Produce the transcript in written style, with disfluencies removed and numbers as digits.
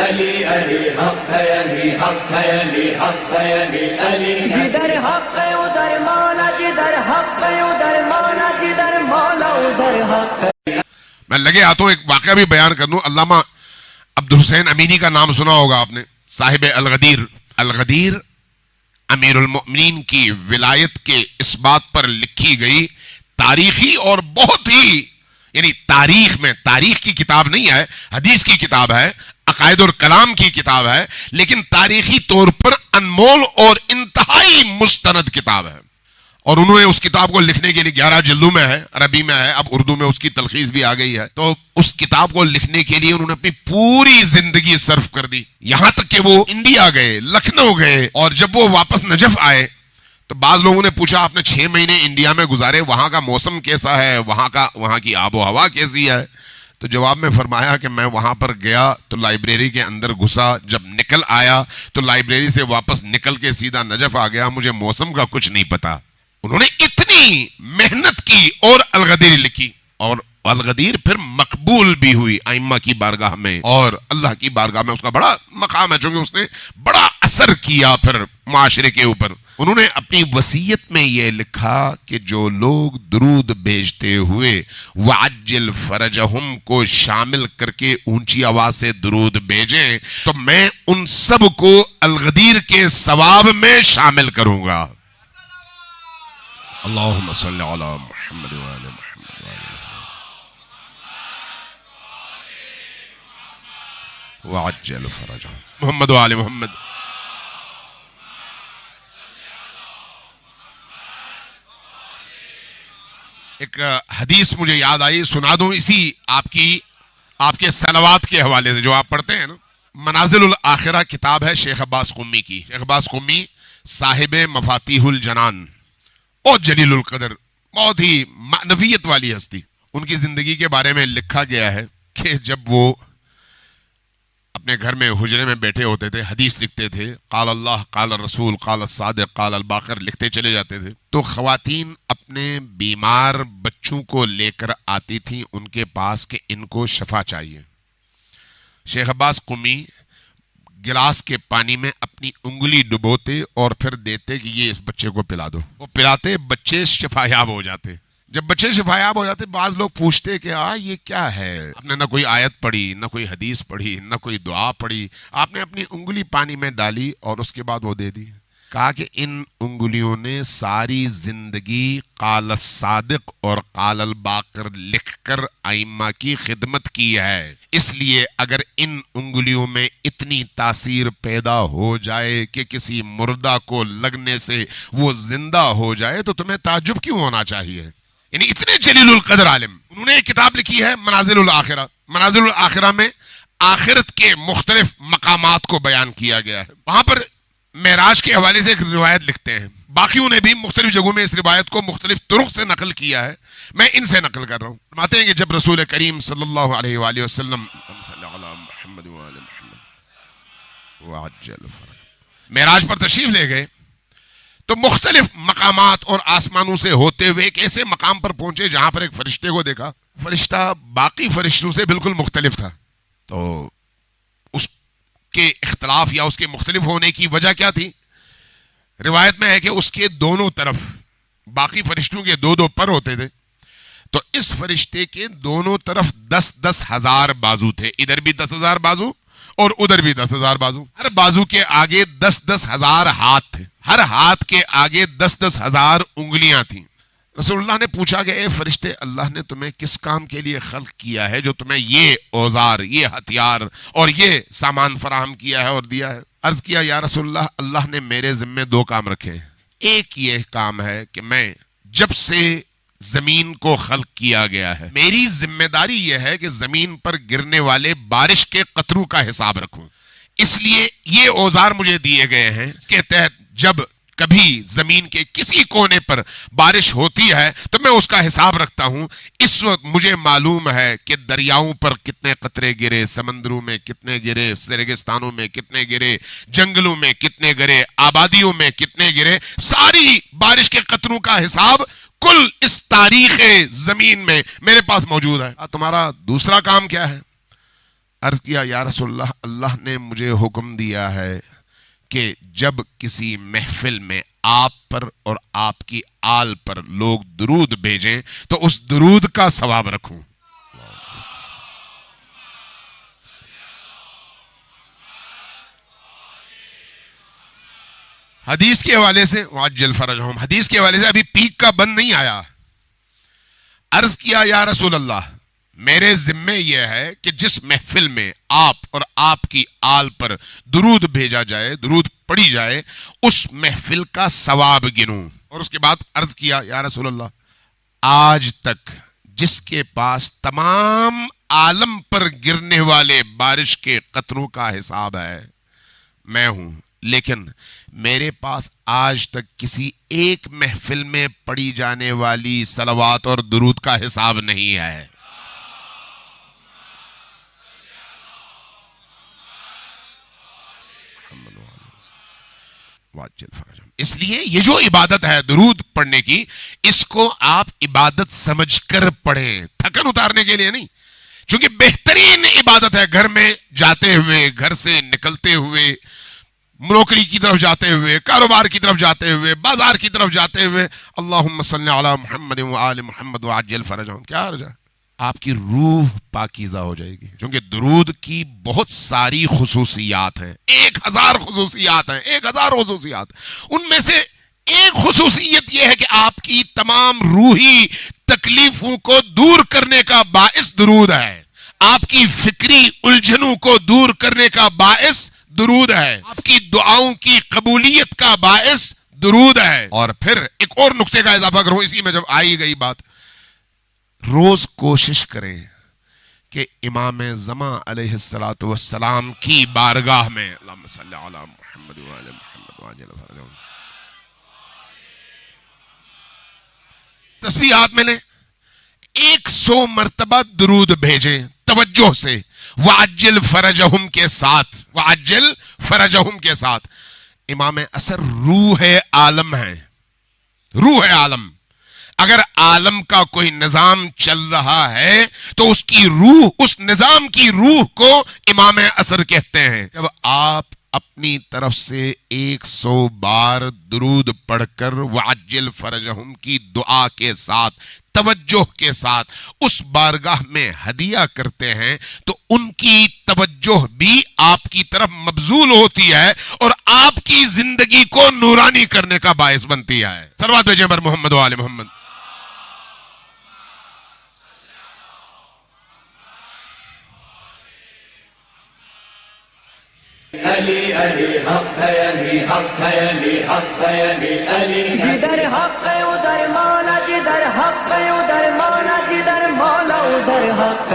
علی علی حق ہے، علی حق ہے، علی حق ہے، علی علی جدھر حق ہے ادھر مولا، جدھر حق ہے ادھر مولا، جدھر مولا ادھر حق ہے۔ میں لگے ہاتھوں ایک واقعہ بھی بیان کر دوں. علامہ عبد الحسین امینی کا نام سنا ہوگا آپ نے، صاحب الغدیر. الغدیر امیر المؤمنین کی ولایت کے اس بات پر لکھی گئی تاریخی اور بہت ہی، یعنی تاریخ میں، تاریخ کی کتاب نہیں ہے، حدیث کی کتاب ہے، عقائد اور کلام کی کتاب ہے، لیکن تاریخی طور پر انمول اور انتہائی مستند کتاب ہے. اور انہوں نے اس کتاب کو لکھنے کے لیے 11 جلدوں میں ہے، عربی میں ہے، اب اردو میں اس کی تلخیص بھی آ گئی ہے. تو اس کتاب کو لکھنے کے لیے انہوں نے اپنی پوری زندگی صرف کر دی، یہاں تک کہ وہ انڈیا گئے، لکھنؤ گئے، اور جب وہ واپس نجف آئے تو بعض لوگوں نے پوچھا آپ نے 6 مہینے انڈیا میں گزارے، وہاں کا موسم کیسا ہے، وہاں کی آب و ہوا کیسی ہے؟ تو جواب میں فرمایا کہ میں وہاں پر گیا تو لائبریری کے اندر گھسا، جب نکل آیا تو لائبریری سے واپس نکل کے سیدھا نجف آ گیا، مجھے موسم کا کچھ نہیں پتا. انہوں نے اتنی محنت کی اور الغدیر لکھی، اور الغدیر پھر مقبول بھی ہوئی ائمہ کی بارگاہ میں اور اللہ کی بارگاہ میں. اس کا بڑا مقام ہے چونکہ اس نے بڑا اثر کیا پھر معاشرے کے اوپر. انہوں نے اپنی وصیت میں یہ لکھا کہ جو لوگ درود بھیجتے ہوئے وعجل فرجہم کو شامل کر کے اونچی آواز سے درود بھیجیں تو میں ان سب کو الغدیر کے ثواب میں شامل کروں گا. اللہم صلی علی محمد وآل محمد وعجل فرجہم محمد وآل محمد. ایک حدیث مجھے یاد آئی، سنا دوں اسی آپ کے صلوات کے حوالے سے جو آپ پڑھتے ہیں نا. منازل الاخرہ کتاب ہے شیخ عباس قمی کی. شیخ عباس قمی صاحب مفاتیح الجنان، بہت جلیل القدر، بہت ہی معنویت والی ہستی. ان کی زندگی کے بارے میں لکھا گیا ہے کہ جب وہ اپنے گھر میں حجرے میں بیٹھے ہوتے تھے، حدیث لکھتے تھے، قال اللہ قال الرسول قال الصادق قال الباقر لکھتے چلے جاتے تھے، تو خواتین اپنے بیمار بچوں کو لے کر آتی تھیں ان کے پاس کہ ان کو شفا چاہیے. شیخ عباس قمی گلاس کے پانی میں اپنی انگلی ڈبوتے اور پھر دیتے کہ یہ اس بچے کو پلا دو. وہ پلاتے، بچے شفایاب ہو جاتے. جب بچے شفایاب ہو جاتے بعض لوگ پوچھتے کہ یہ کیا ہے، آپ نے نہ کوئی آیت پڑھی، نہ کوئی حدیث پڑھی، نہ کوئی دعا پڑھی، آپ نے اپنی انگلی پانی میں ڈالی اور اس کے بعد وہ دے دی. کہا کہ ان انگلیوں نے ساری زندگی قال الصادق اور قال الباقر لکھ کر ائمہ کی خدمت کی ہے، اس لیے اگر ان انگلیوں میں اتنی تاثیر پیدا ہو جائے کہ کسی مردہ کو لگنے سے وہ زندہ ہو جائے تو تمہیں تعجب کیوں ہونا چاہیے. یعنی اتنے جلیل القدر عالم. انہوں نے ایک کتاب لکھی ہے منازل الاخرہ. منازل الاخرہ میں آخرت کے مختلف مقامات کو بیان کیا گیا ہے. وہاں پر معراج کے حوالے سے ایک روایت لکھتے ہیں، باقیوں نے بھی مختلف جگہوں میں اس روایت کو مختلف طرق سے نقل کیا ہے، میں ان سے نقل کر رہا ہوں. فرماتے ہیں کہ جب رسول کریم صلی اللہ علیہ وآلہ وسلم معراج پر تشریف لے گئے تو مختلف مقامات اور آسمانوں سے ہوتے ہوئے ایک ایسے مقام پر پہنچے جہاں پر ایک فرشتے کو دیکھا. فرشتہ باقی فرشتوں سے بالکل مختلف تھا. تو اس کے اختلاف یا اس کے مختلف ہونے کی وجہ کیا تھی؟ روایت میں ہے کہ اس کے دونوں طرف باقی فرشتوں کے 2 پر ہوتے تھے، تو اس فرشتے کے دونوں طرف 10,000 ہزار بازو تھے. ادھر بھی 10,000 بازو اور ادھر بھی 10,000 بازو. ہر بازو کے آگے 10,000 ہزار ہاتھ تھے، ہر ہاتھ کے آگے 10,000 ہزار انگلیاں تھیں. رسول اللہ نے پوچھا کہ اے فرشتے، اللہ نے تمہیں کس کام کے لیے خلق کیا ہے جو تمہیں یہ اوزار، یہ ہتھیار اور یہ سامان فراہم کیا ہے اور دیا ہے؟ عرض کیا یا رسول اللہ، اللہ نے میرے ذمہ 2 کام رکھے ہیں. ایک یہ کام ہے کہ میں جب سے زمین کو خلق کیا گیا ہے میری ذمہ داری یہ ہے کہ زمین پر گرنے والے بارش کے قطروں کا حساب رکھوں، اس لیے یہ اوزار مجھے دیے گئے ہیں. اس کے تحت جب کبھی زمین کے کسی کونے پر بارش ہوتی ہے تو میں اس کا حساب رکھتا ہوں. اس وقت مجھے معلوم ہے کہ دریاؤں پر کتنے قطرے گرے، سمندروں میں کتنے گرے، ریگستانوں میں کتنے گرے، جنگلوں میں کتنے گرے، آبادیوں میں کتنے گرے. ساری بارش کے قطروں کا حساب کل اس تاریخ زمین میں میرے پاس موجود ہے. تمہارا دوسرا کام کیا ہے؟ عرض کیا یا رسول اللہ، اللہ نے مجھے حکم دیا ہے کہ جب کسی محفل میں آپ پر اور آپ کی آل پر لوگ درود بھیجیں تو اس درود کا ثواب رکھوں۔ حدیث کے حوالے سے وعجل فرجہم، حدیث کے حوالے سے ابھی پیک کا بند نہیں آیا۔ عرض کیا یا رسول اللہ، میرے ذمے یہ ہے کہ جس محفل میں آپ اور آپ کی آل پر درود بھیجا جائے، درود پڑھی جائے، اس محفل کا ثواب گنوں۔ اور اس کے بعد عرض کیا یا رسول اللہ، آج تک جس کے پاس تمام عالم پر گرنے والے بارش کے قطروں کا حساب ہے میں ہوں، لیکن میرے پاس آج تک کسی ایک محفل میں پڑھی جانے والی صلوات اور درود کا حساب نہیں ہے۔ اس لیے یہ جو عبادت ہے درود پڑھنے کی، اس کو آپ عبادت سمجھ کر پڑھیں، تھکن اتارنے کے لیے نہیں، چونکہ بہترین عبادت ہے گھر میں جاتے ہوئے، گھر سے نکلتے ہوئے، نوکری کی طرف جاتے ہوئے، کاروبار کی طرف جاتے ہوئے، بازار کی طرف جاتے ہوئے، اللہم صلی علی محمد وآل محمد وعجل فرجہم، کیا عرض ہے؟ آپ کی روح پاکیزہ ہو جائے گی، کیونکہ درود کی بہت ساری خصوصیات ہیں، 1000 خصوصیات ہیں، 1000 خصوصیات۔ ان میں سے ایک خصوصیت یہ ہے کہ آپ کی تمام روحی تکلیفوں کو دور کرنے کا باعث درود ہے، آپ کی فکری الجھنوں کو دور کرنے کا باعث درود ہے، آپ کی دعاؤں کی قبولیت کا باعث درود ہے۔ اور پھر ایک اور نقطے کا اضافہ کروں اسی میں، جب آئی گئی بات، روز کوشش کریں کہ امام زمان علیہ السلام کی بارگاہ میں اللہم صلی علی محمد وآل محمد وعجل فرجہم تسبیح ہاتھ میں لیں، 100 مرتبہ درود بھیجیں توجہ سے، وعجل فرجہم کے ساتھ، وعجل فرجہم کے ساتھ۔ امام اثر روح عالم ہے، روح عالم۔ اگر عالم کا کوئی نظام چل رہا ہے تو اس کی روح، اس نظام کی روح کو امام اثر کہتے ہیں۔ جب آپ اپنی طرف سے 100 بار درود پڑھ کر وعجل فرجہم کی دعا کے ساتھ، توجہ کے ساتھ اس بارگاہ میں ہدیہ کرتے ہیں تو ان کی توجہ بھی آپ کی طرف مبذول ہوتی ہے اور آپ کی زندگی کو نورانی کرنے کا باعث بنتی ہے۔ صلوات بھیجیں پر محمد و آل محمد۔ علی علی حق ہے، علی حق ہے، علی حق ہے، علی جدھر حق ہے ادھر مولا، جدھر حق ہے ادھر مولا، جدھر مولا ادھر حق ہے۔